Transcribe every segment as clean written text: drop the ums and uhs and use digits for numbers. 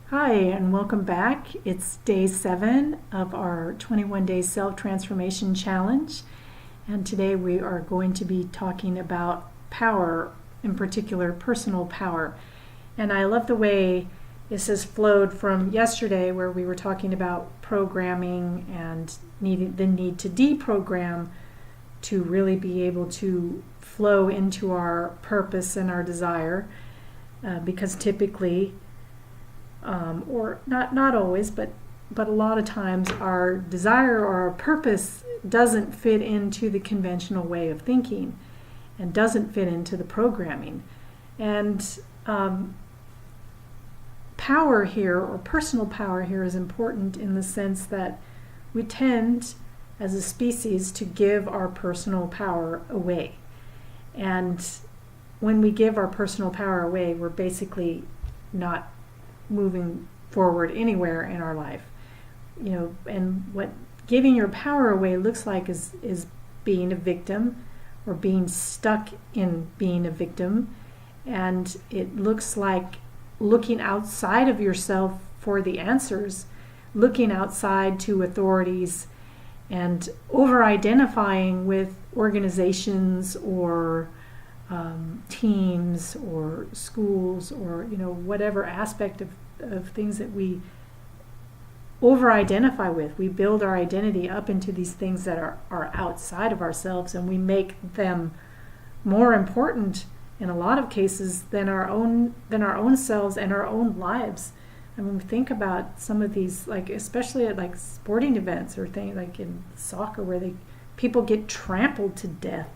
Hi, and welcome back. It's day 7 of our 21 Day Self-Transformation Challenge. And today we are going to be talking about power, in particular personal power. And I love the way this has flowed from yesterday, where we were talking about programming and the need to deprogram to really be able to flow into our purpose and our desire. Because typically, or not always, but a lot of times our desire or our purpose doesn't fit into the conventional way of thinking and doesn't fit into the programming. And power here, or personal power here, is important in the sense that we tend as a species to give our personal power away. And when we give our personal power away, we're basically not moving forward anywhere in our life. And what giving your power away looks like is being a victim, or being stuck in being a victim. And it looks like looking outside of yourself for the answers, looking outside to authorities, and over-identifying with organizations or teams or schools, or whatever aspect of things that we over-identify with. We build our identity up into these things that are outside of ourselves, and we make them more important in a lot of cases than our own selves and our own lives. I mean, think about some of these, like especially at like sporting events or things like in soccer, where people get trampled to death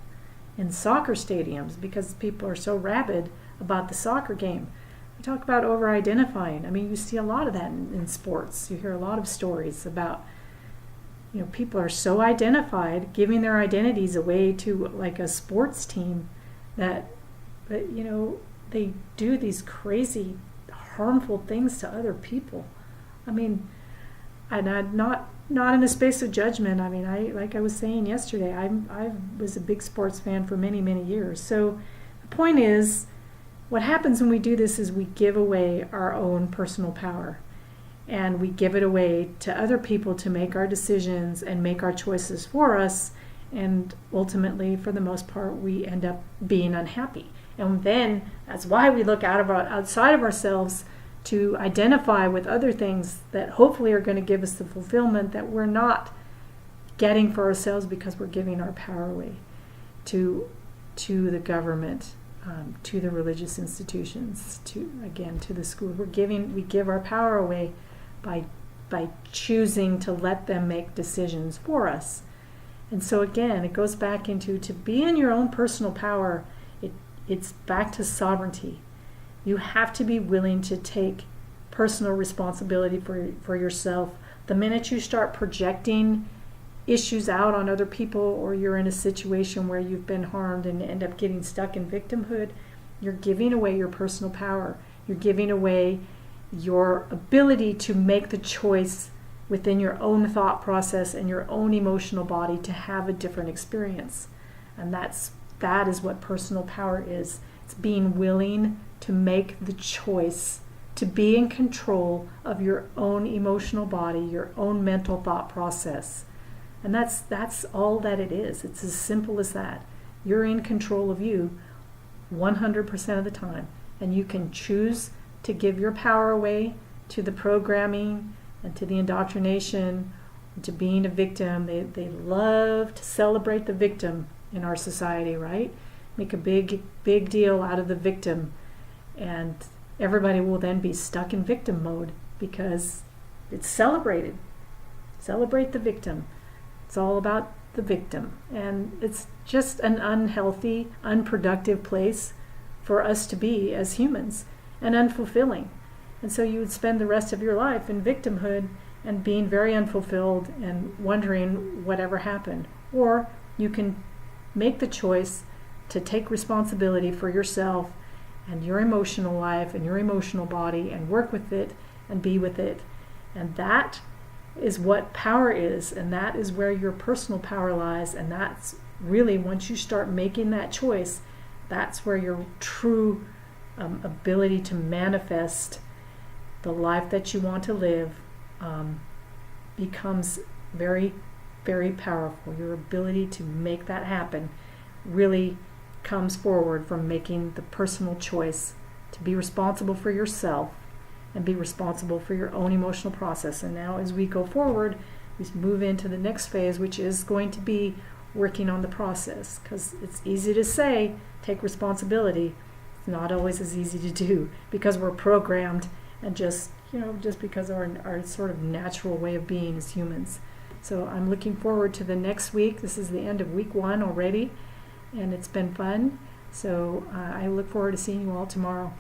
in soccer stadiums because people are so rabid about the soccer game. We talk about over-identifying. I mean, you see a lot of that in sports. You hear a lot of stories about, people are so identified, giving their identities away to like a sports team that they do these crazy, harmful things to other people. I mean, and I'm not in a space of judgment. I mean, like I was saying yesterday, I was a big sports fan for many, many years. So the point is, what happens when we do this is we give away our own personal power, and we give it away to other people to make our decisions and make our choices for us. And ultimately, for the most part, we end up being unhappy. And then that's why we look outside of ourselves to identify with other things that hopefully are going to give us the fulfillment that we're not getting for ourselves, because we're giving our power away to the government, to the religious institutions, to the school. We give our power away by choosing to let them make decisions for us. And so again, it goes back into, to be in your own personal power. It's back to sovereignty. You have to be willing to take personal responsibility for yourself. The minute you start projecting issues out on other people, or you're in a situation where you've been harmed and end up getting stuck in victimhood, you're giving away your personal power. You're giving away your ability to make the choice within your own thought process and your own emotional body to have a different experience. And that is what personal power is. It's being willing to make the choice to be in control of your own emotional body, your own mental thought process. And that's all that it is. It's as simple as that. You're in control of you 100% of the time. And you can choose to give your power away to the programming and to the indoctrination, to being a victim. They love to celebrate the victim in our society, right? Make a big deal out of the victim, and everybody will then be stuck in victim mode because it's celebrated. Celebrate the victim. It's all about the victim, and it's just an unhealthy, unproductive place for us to be as humans, and unfulfilling. And so you would spend the rest of your life in victimhood and being very unfulfilled and wondering whatever happened. Or you can make the choice to take responsibility for yourself and your emotional life and your emotional body, and work with it and be with it. And that is what power is, and that is where your personal power lies. And that's really, once you start making that choice, that's where your true ability to manifest the life that you want to live becomes very, very powerful. Your ability to make that happen really comes forward from making the personal choice to be responsible for yourself and be responsible for your own emotional process. And now as we go forward, we move into the next phase, which is going to be working on the process, because it's easy to say, take responsibility. It's not always as easy to do because we're programmed and just because our sort of natural way of being as humans. So I'm looking forward to the next week. This is the end of week 1 already, and it's been fun. So I look forward to seeing you all tomorrow.